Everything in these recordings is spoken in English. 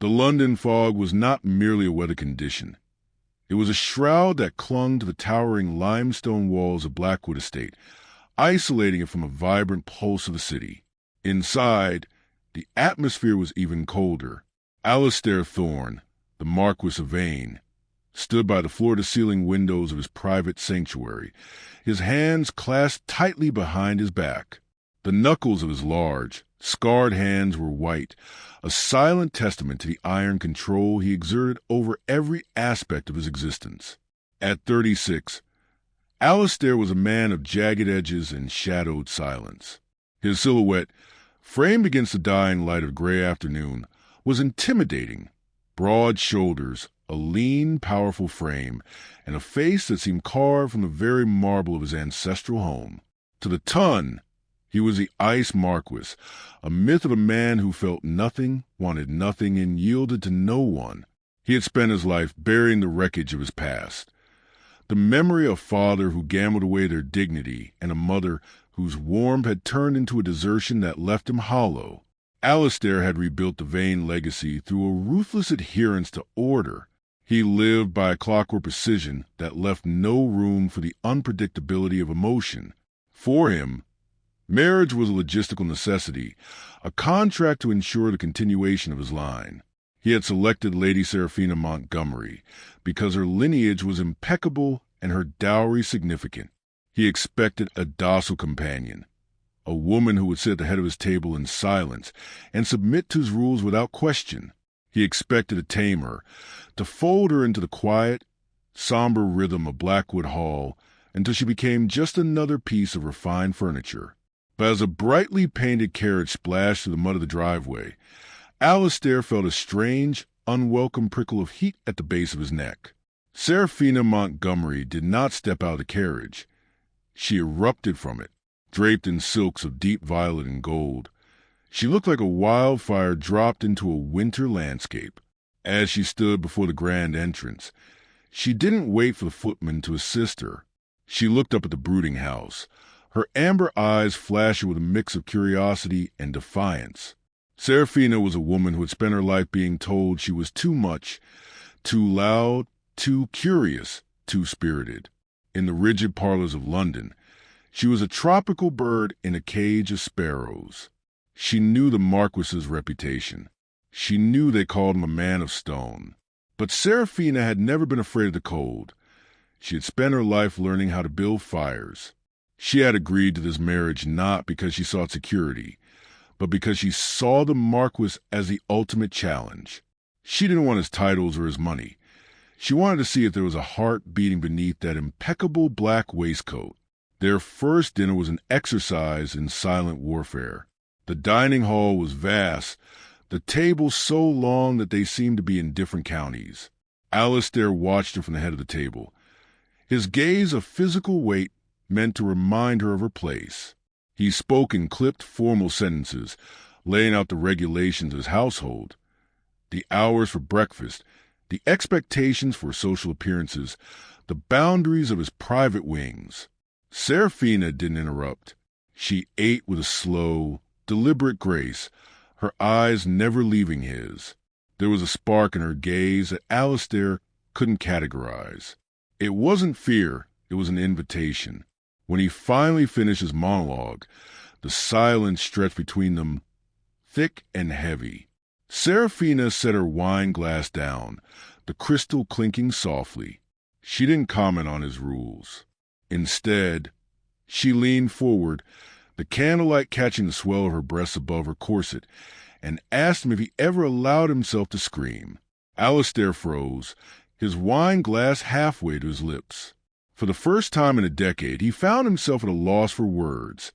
The London fog was not merely a weather condition. It was a shroud that clung to the towering limestone walls of Blackwood Estate, isolating it from a vibrant pulse of the city. Inside, the atmosphere was even colder. Alistair Thorne, the Marquess of Vane, stood by the floor-to-ceiling windows of his private sanctuary, his hands clasped tightly behind his back. The knuckles of his large, scarred hands were white, a silent testament to the iron control he exerted over every aspect of his existence. At 36, Alistair was a man of jagged edges and shadowed silence. His silhouette, framed against the dying light of gray afternoon, was intimidating. Broad shoulders, a lean, powerful frame, and a face that seemed carved from the very marble of his ancestral home. To the ton, he was the Ice Marquis, a myth of a man who felt nothing, wanted nothing, and yielded to no one. He had spent his life burying the wreckage of his past. The memory of a father who gambled away their dignity and a mother whose warmth had turned into a desertion that left him hollow. Alistair had rebuilt the Vane legacy through a ruthless adherence to order. He lived by a clockwork precision that left no room for the unpredictability of emotion. For him, marriage was a logistical necessity, a contract to ensure the continuation of his line. He had selected Lady Seraphina Montgomery because her lineage was impeccable and her dowry significant. He expected a docile companion, a woman who would sit at the head of his table in silence and submit to his rules without question. He expected to tame her, to fold her into the quiet, somber rhythm of Blackwood Hall until she became just another piece of refined furniture. But as a brightly painted carriage splashed through the mud of the driveway, Alistair felt a strange, unwelcome prickle of heat at the base of his neck. Seraphina Montgomery did not step out of the carriage. She erupted from it, draped in silks of deep violet and gold. She looked like a wildfire dropped into a winter landscape. As she stood before the grand entrance, she didn't wait for the footman to assist her. She looked up at the brooding house, her amber eyes flashing with a mix of curiosity and defiance. Seraphina was a woman who had spent her life being told she was too much, too loud, too curious, too spirited. In the rigid parlors of London, she was a tropical bird in a cage of sparrows. She knew the Marquis's reputation. She knew they called him a man of stone. But Seraphina had never been afraid of the cold. She had spent her life learning how to build fires. She had agreed to this marriage not because she sought security, but because she saw the Marquis as the ultimate challenge. She didn't want his titles or his money. She wanted to see if there was a heart beating beneath that impeccable black waistcoat. Their first dinner was an exercise in silent warfare. The dining hall was vast, the tables so long that they seemed to be in different counties. Alistair watched her from the head of the table, his gaze of physical weight meant to remind her of her place. He spoke in clipped, formal sentences, laying out the regulations of his household, the hours for breakfast, the expectations for social appearances, the boundaries of his private wings. Seraphina didn't interrupt. She ate with a slow, deliberate grace, her eyes never leaving his. There was a spark in her gaze that Alistair couldn't categorize. It wasn't fear, it was an invitation. When he finally finished his monologue, the silence stretched between them, thick and heavy. Seraphina set her wine glass down, the crystal clinking softly. She didn't comment on his rules. Instead, she leaned forward, the candlelight catching the swell of her breasts above her corset, and asked him if he ever allowed himself to scream. Alistair froze, his wine glass halfway to his lips. For the first time in a decade, he found himself at a loss for words,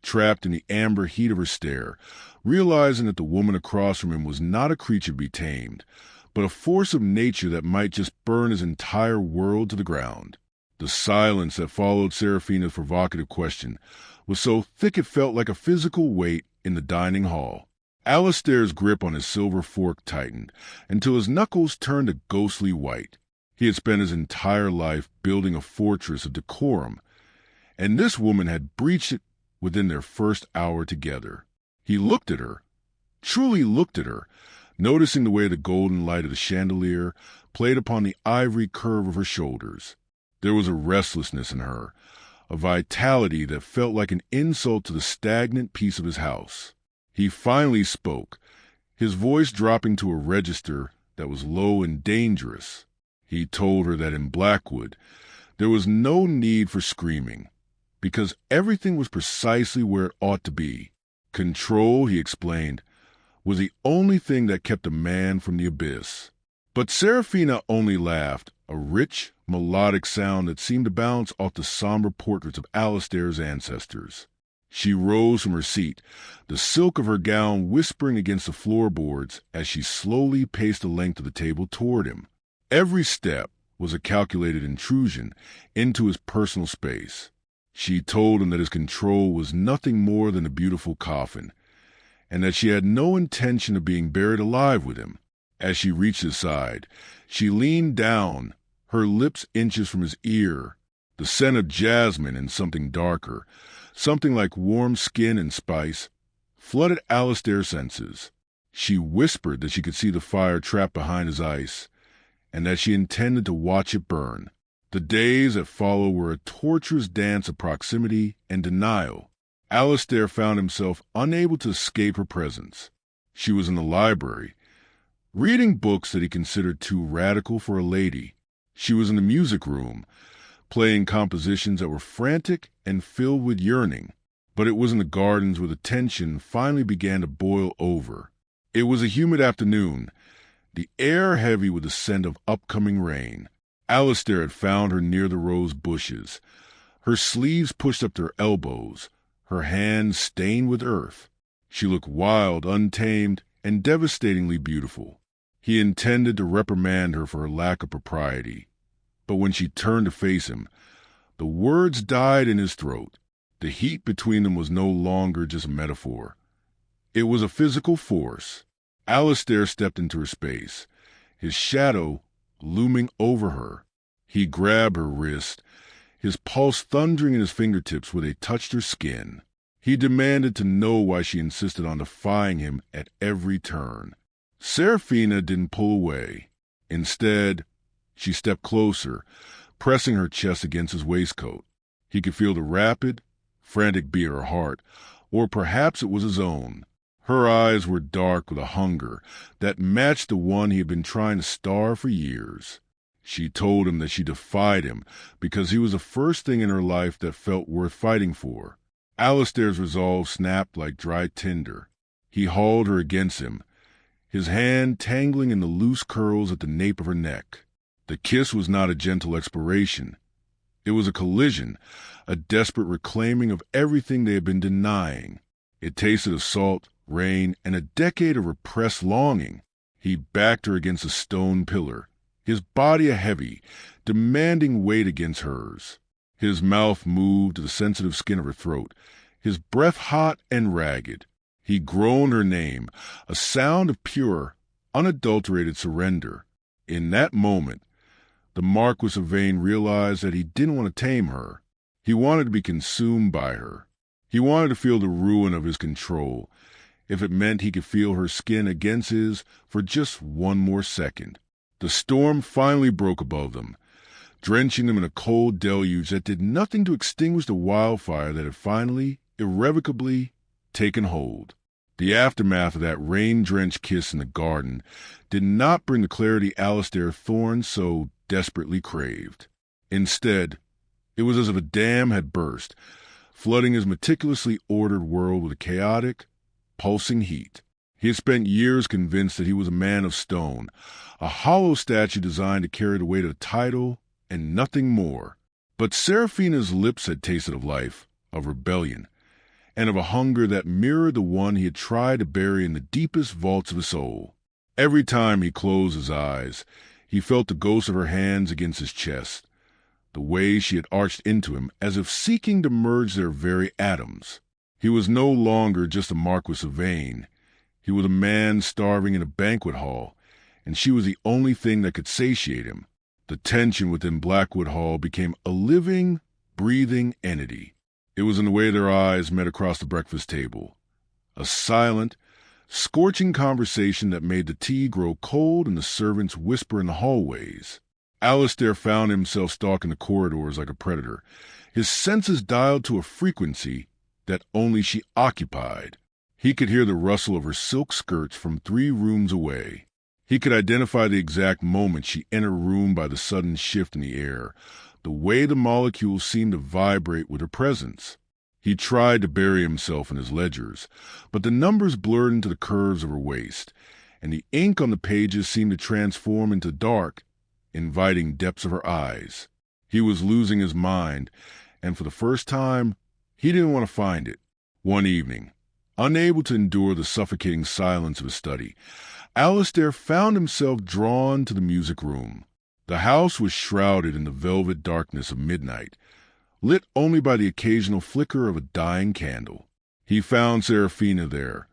trapped in the amber heat of her stare, realizing that the woman across from him was not a creature to be tamed, but a force of nature that might just burn his entire world to the ground. The silence that followed Seraphina's provocative question was so thick it felt like a physical weight in the dining hall. Alistair's grip on his silver fork tightened until his knuckles turned a ghostly white. He had spent his entire life building a fortress of decorum, and this woman had breached it within their first hour together. He looked at her, truly looked at her, noticing the way the golden light of the chandelier played upon the ivory curve of her shoulders. There was a restlessness in her, a vitality that felt like an insult to the stagnant peace of his house. He finally spoke, his voice dropping to a register that was low and dangerous. He told her that in Blackwood there was no need for screaming, because everything was precisely where it ought to be. Control, he explained, was the only thing that kept a man from the abyss. But Seraphina only laughed, a rich, melodic sound that seemed to bounce off the somber portraits of Alistair's ancestors. She rose from her seat, the silk of her gown whispering against the floorboards as she slowly paced the length of the table toward him. Every step was a calculated intrusion into his personal space. She told him that his control was nothing more than a beautiful coffin, and that she had no intention of being buried alive with him. As she reached his side, she leaned down, her lips inches from his ear. The scent of jasmine and something darker, something like warm skin and spice, flooded Alistair's senses. She whispered that she could see the fire trapped behind his ice, and that she intended to watch it burn. The days that followed were a torturous dance of proximity and denial. Alistair found himself unable to escape her presence. She was in the library, reading books that he considered too radical for a lady. She was in the music room, playing compositions that were frantic and filled with yearning. But it was in the gardens where the tension finally began to boil over. It was a humid afternoon, the air heavy with the scent of upcoming rain. Alistair had found her near the rose bushes, her sleeves pushed up to her elbows, her hands stained with earth. She looked wild, untamed, and devastatingly beautiful. He intended to reprimand her for her lack of propriety, but when she turned to face him, the words died in his throat. The heat between them was no longer just a metaphor. It was a physical force. Alistair stepped into her space, his shadow looming over her. He grabbed her wrist, his pulse thundering in his fingertips where they touched her skin. He demanded to know why she insisted on defying him at every turn. Seraphina didn't pull away. Instead, she stepped closer, pressing her chest against his waistcoat. He could feel the rapid, frantic beat of her heart, or perhaps it was his own. Her eyes were dark with a hunger that matched the one he had been trying to starve for years. She told him that she defied him because he was the first thing in her life that felt worth fighting for. Alistair's resolve snapped like dry tinder. He hauled her against him, his hand tangling in the loose curls at the nape of her neck. The kiss was not a gentle exploration. It was a collision, a desperate reclaiming of everything they had been denying. It tasted of salt, rain, and a decade of repressed longing. He backed her against a stone pillar, his body a heavy, demanding weight against hers. His mouth moved to the sensitive skin of her throat, his breath hot and ragged. He groaned her name, a sound of pure, unadulterated surrender. In that moment, the Marquess of Vane realized that he didn't want to tame her. He wanted to be consumed by her. He wanted to feel the ruin of his control, if it meant he could feel her skin against his for just one more second. The storm finally broke above them, drenching them in a cold deluge that did nothing to extinguish the wildfire that had finally, irrevocably, taken hold. The aftermath of that rain-drenched kiss in the garden did not bring the clarity Alistair Thorne so desperately craved. Instead, it was as if a dam had burst, flooding his meticulously ordered world with a chaotic, pulsing heat. He had spent years convinced that he was a man of stone, a hollow statue designed to carry the weight of a title and nothing more. But Seraphina's lips had tasted of life, of rebellion, and of a hunger that mirrored the one he had tried to bury in the deepest vaults of his soul. Every time he closed his eyes, he felt the ghost of her hands against his chest, the way she had arched into him as if seeking to merge their very atoms. He was no longer just a Marquess of Vane. He was a man starving in a banquet hall, and she was the only thing that could satiate him. The tension within Blackwood Hall became a living, breathing entity. It was in the way their eyes met across the breakfast table. A silent, scorching conversation that made the tea grow cold and the servants whisper in the hallways. Alistair found himself stalking the corridors like a predator, his senses dialed to a frequency that only she occupied. He could hear the rustle of her silk skirts from 3 rooms away. He could identify the exact moment she entered a room by the sudden shift in the air, the way the molecules seemed to vibrate with her presence. He tried to bury himself in his ledgers, but the numbers blurred into the curves of her waist, and the ink on the pages seemed to transform into dark, inviting depths of her eyes. He was losing his mind, and for the first time, he didn't want to find it. One evening, unable to endure the suffocating silence of his study, Alistair found himself drawn to the music room. The house was shrouded in the velvet darkness of midnight, lit only by the occasional flicker of a dying candle. He found Seraphina there,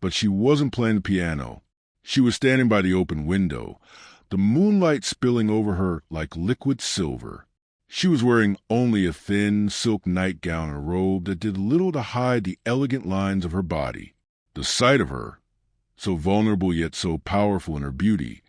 but she wasn't playing the piano. She was standing by the open window, the moonlight spilling over her like liquid silver. She was wearing only a thin silk nightgown and a robe that did little to hide the elegant lines of her body. The sight of her, so vulnerable yet so powerful in her beauty,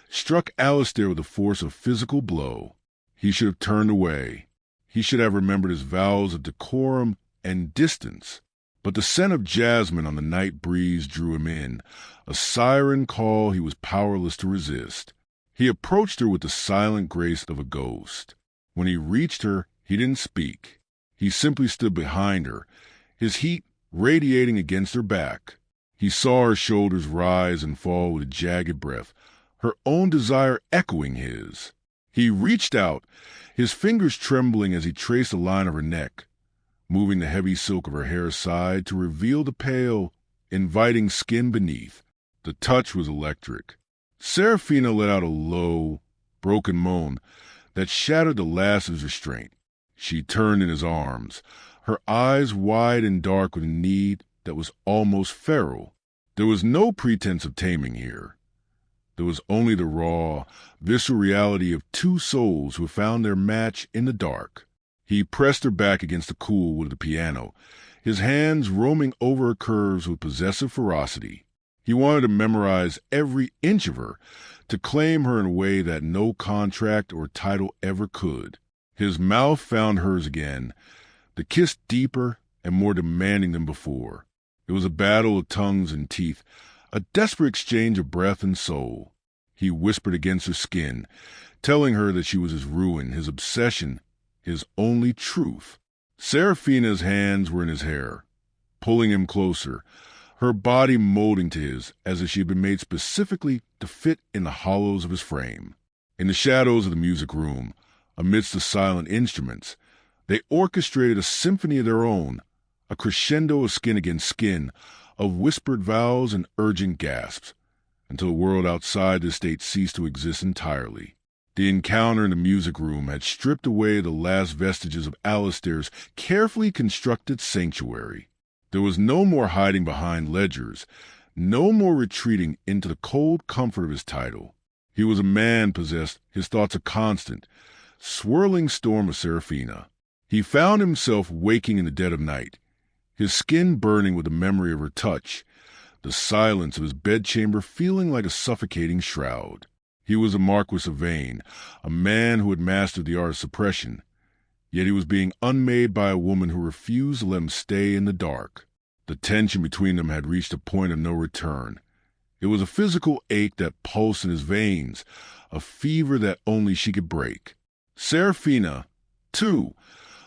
struck Alistair with the force of a physical blow. He should have turned away. He should have remembered his vows of decorum and distance. But the scent of jasmine on the night breeze drew him in, a siren call he was powerless to resist. He approached her with the silent grace of a ghost. When he reached her, he didn't speak. He simply stood behind her, his heat radiating against her back. He saw her shoulders rise and fall with a jagged breath, her own desire echoing his. He reached out, his fingers trembling as he traced the line of her neck, moving the heavy silk of her hair aside to reveal the pale, inviting skin beneath. The touch was electric. Seraphina let out a low, broken moan that shattered the last of his restraint. She turned in his arms, her eyes wide and dark with a need that was almost feral. There was no pretense of taming here. There was only the raw, visceral reality of 2 souls who found their match in the dark. He pressed her back against the cool wood of the piano, his hands roaming over her curves with possessive ferocity. He wanted to memorize every inch of her, to claim her in a way that no contract or title ever could. His mouth found hers again, the kiss deeper and more demanding than before. It was a battle of tongues and teeth, a desperate exchange of breath and soul. He whispered against her skin, telling her that she was his ruin, his obsession, his only truth. Seraphina's hands were in his hair, pulling him closer, her body molding to his as if she had been made specifically to fit in the hollows of his frame. In the shadows of the music room, amidst the silent instruments, they orchestrated a symphony of their own, a crescendo of skin against skin, of whispered vows and urgent gasps, until the world outside the estate ceased to exist entirely. The encounter in the music room had stripped away the last vestiges of Alistair's carefully constructed sanctuary. There was no more hiding behind ledgers, no more retreating into the cold comfort of his title. He was a man possessed, his thoughts a constant, swirling storm of Seraphina. He found himself waking in the dead of night, his skin burning with the memory of her touch, the silence of his bedchamber feeling like a suffocating shroud. He was a Marquess of Vane, a man who had mastered the art of suppression, yet he was being unmade by a woman who refused to let him stay in the dark. The tension between them had reached a point of no return. It was a physical ache that pulsed in his veins, a fever that only she could break. Seraphina, too,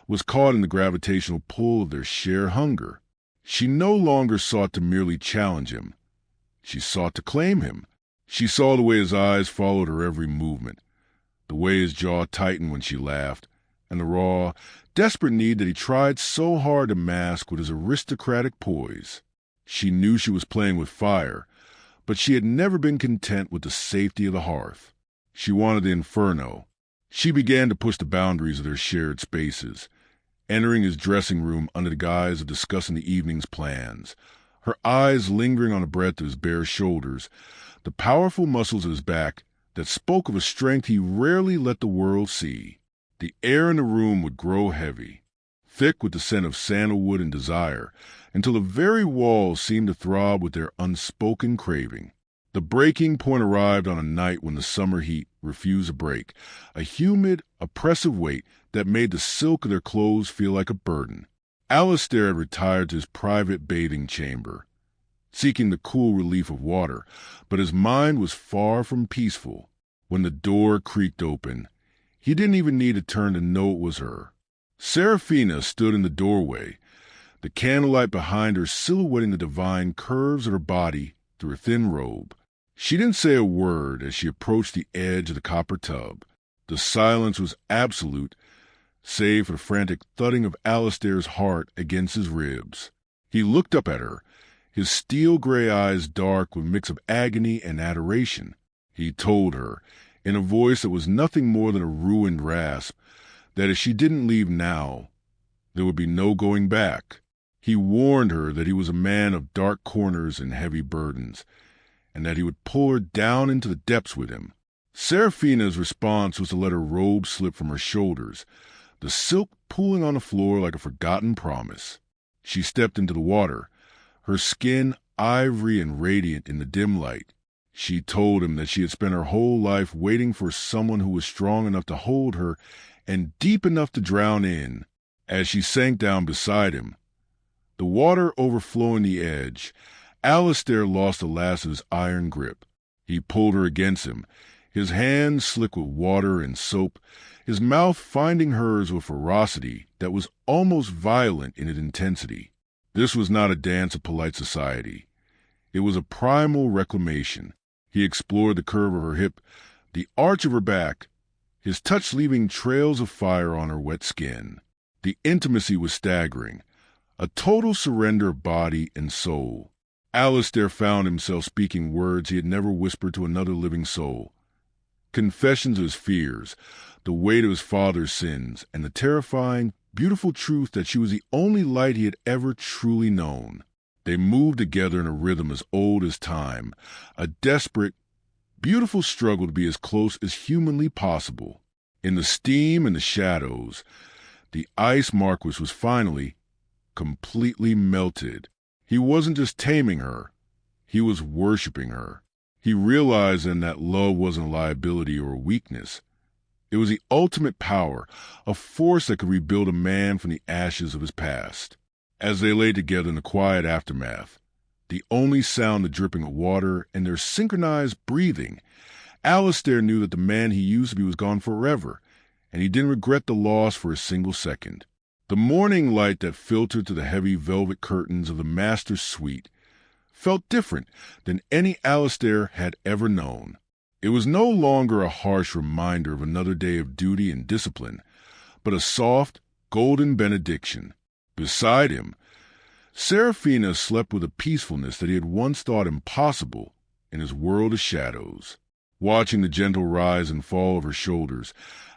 was caught in the gravitational pull of their shared hunger. She no longer sought to merely challenge him. She sought to claim him. She saw the way his eyes followed her every movement, the way his jaw tightened when she laughed, and the raw, desperate need that he tried so hard to mask with his aristocratic poise. She knew she was playing with fire, but she had never been content with the safety of the hearth. She wanted the inferno. She began to push the boundaries of their shared spaces, entering his dressing room under the guise of discussing the evening's plans, her eyes lingering on the breadth of his bare shoulders, the powerful muscles of his back that spoke of a strength he rarely let the world see. The air in the room would grow heavy. thick with the scent of sandalwood and desire, until the very walls seemed to throb with their unspoken craving. The breaking point arrived on a night when the summer heat refused to break, a humid, oppressive weight that made the silk of their clothes feel like a burden. Alistair had retired to his private bathing chamber, seeking the cool relief of water, but his mind was far from peaceful. When the door creaked open, he didn't even need to turn to know it was her. Seraphina stood in the doorway, the candlelight behind her silhouetting the divine curves of her body through her thin robe. She didn't say a word as she approached the edge of the copper tub. The silence was absolute, save for the frantic thudding of Alistair's heart against his ribs. He looked up at her, his steel-gray eyes dark with a mix of agony and adoration. He told her, in a voice that was nothing more than a ruined rasp, that if she didn't leave now, there would be no going back. He warned her that he was a man of dark corners and heavy burdens, and that he would pull her down into the depths with him. Seraphina's response was to let her robe slip from her shoulders, the silk pooling on the floor like a forgotten promise. She stepped into the water, her skin ivory and radiant in the dim light. She told him that she had spent her whole life waiting for someone who was strong enough to hold her and deep enough to drown in. As she sank down beside him, the water overflowing the edge, Alistair lost the last of his iron grip. He pulled her against him, his hands slick with water and soap, his mouth finding hers with ferocity that was almost violent in its intensity. This was not a dance of polite society. It was a primal reclamation. He explored the curve of her hip, the arch of her back, his touch leaving trails of fire on her wet skin. The intimacy was staggering, a total surrender of body and soul. Alistair found himself speaking words he had never whispered to another living soul. Confessions of his fears, the weight of his father's sins, and the terrifying, beautiful truth that she was the only light he had ever truly known. They moved together in a rhythm as old as time, a desperate, beautiful struggle to be as close as humanly possible. In the steam and the shadows, the ice Marquess was finally, completely melted. He wasn't just taming her, he was worshipping her. He realized then that love wasn't a liability or a weakness. It was the ultimate power, a force that could rebuild a man from the ashes of his past. As they lay together in the quiet aftermath, the only sound the dripping of water and their synchronized breathing, Alistair knew that the man he used to be was gone forever, and he didn't regret the loss for a single second. The morning light that filtered through the heavy velvet curtains of the master's suite felt different than any Alistair had ever known. It was no longer a harsh reminder of another day of duty and discipline, but a soft, golden benediction. Beside him, Seraphina slept with a peacefulness that he had once thought impossible in his world of shadows. Watching the gentle rise and fall of her shoulders,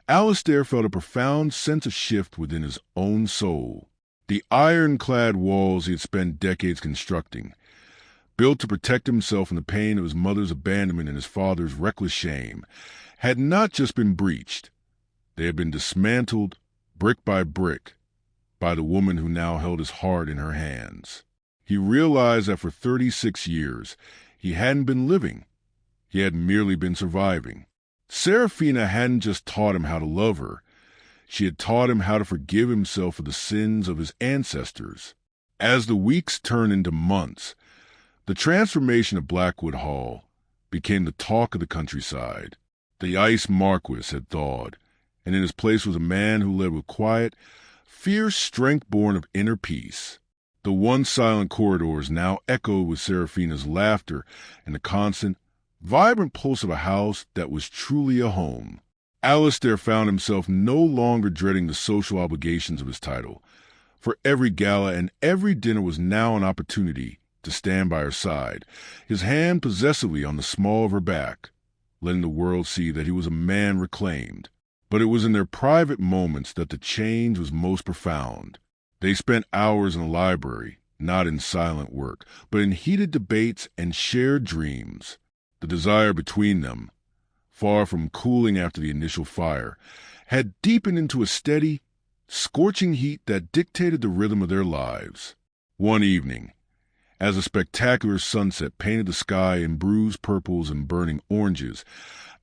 Alistair felt a profound sense of shift within his own soul. The iron-clad walls he had spent decades constructing, built to protect himself from the pain of his mother's abandonment and his father's reckless shame, had not just been breached. They had been dismantled, brick by brick, by the woman who now held his heart in her hands. He realized that for 36 years he hadn't been living. He had merely been surviving. Seraphina hadn't just taught him how to love her. She had taught him how to forgive himself for the sins of his ancestors. As the weeks turned into months, the transformation of Blackwood Hall became the talk of the countryside. The ice Marquess had thawed, and in his place was a man who led with quiet, fierce strength born of inner peace. The once silent corridors now echoed with Seraphina's laughter and the constant, vibrant pulse of a house that was truly a home. Alistair found himself no longer dreading the social obligations of his title, for every gala and every dinner was now an opportunity to stand by her side, his hand possessively on the small of her back, letting the world see that he was a man reclaimed. But it was in their private moments that the change was most profound. They spent hours in the library, not in silent work, but in heated debates and shared dreams. The desire between them, far from cooling after the initial fire, had deepened into a steady, scorching heat that dictated the rhythm of their lives. One evening, as a spectacular sunset painted the sky in bruised purples and burning oranges,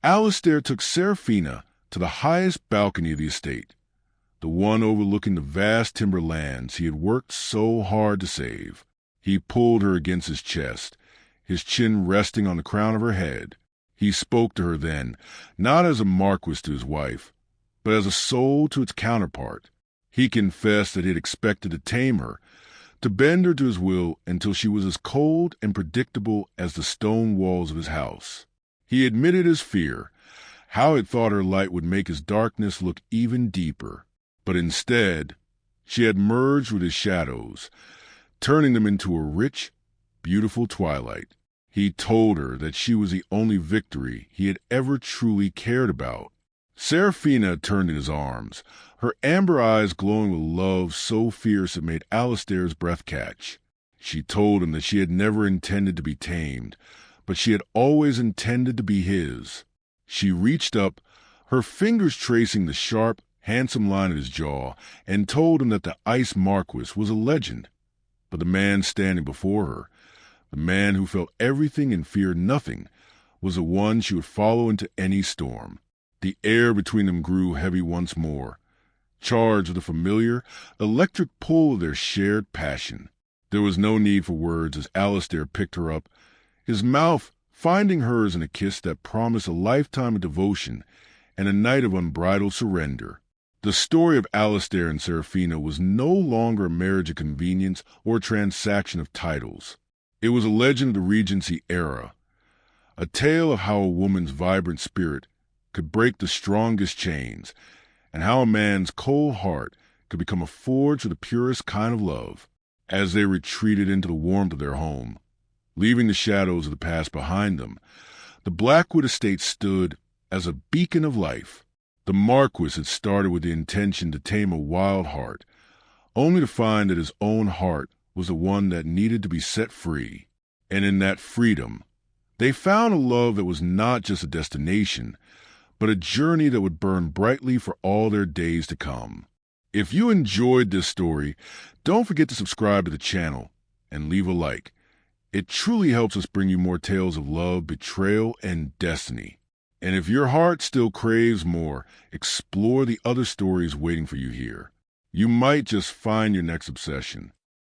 Alistair took Seraphina to the highest balcony of the estate, the one overlooking the vast timber lands he had worked so hard to save. He pulled her against his chest, his chin resting on the crown of her head. He spoke to her then, not as a marquis to his wife, but as a soul to its counterpart. He confessed that he had expected to tame her, to bend her to his will until she was as cold and predictable as the stone walls of his house. He admitted his fear, how it thought her light would make his darkness look even deeper. But instead, she had merged with his shadows, turning them into a rich, beautiful twilight. He told her that she was the only victory he had ever truly cared about. Seraphina turned in his arms, her amber eyes glowing with love so fierce it made Alistair's breath catch. She told him that she had never intended to be tamed, but she had always intended to be his. She reached up, her fingers tracing the sharp, handsome line of his jaw, and told him that the Ice Marquis was a legend. But the man standing before her, the man who felt everything and feared nothing, was the one she would follow into any storm. The air between them grew heavy once more, charged with the familiar, electric pull of their shared passion. There was no need for words as Alistair picked her up, his mouth finding hers in a kiss that promised a lifetime of devotion and a night of unbridled surrender. The story of Alistair and Seraphina was no longer a marriage of convenience or a transaction of titles. It was a legend of the Regency Era, a tale of how a woman's vibrant spirit could break the strongest chains, and how a man's cold heart could become a forge for the purest kind of love. As they retreated into the warmth of their home, leaving the shadows of the past behind them, the Blackwood estate stood as a beacon of life. The Marquis had started with the intention to tame a wild heart, only to find that his own heart was the one that needed to be set free. And in that freedom, they found a love that was not just a destination, but a journey that would burn brightly for all their days to come. If you enjoyed this story, don't forget to subscribe to the channel and leave a like. It truly helps us bring you more tales of love, betrayal, and destiny. And if your heart still craves more, explore the other stories waiting for you here. You might just find your next obsession.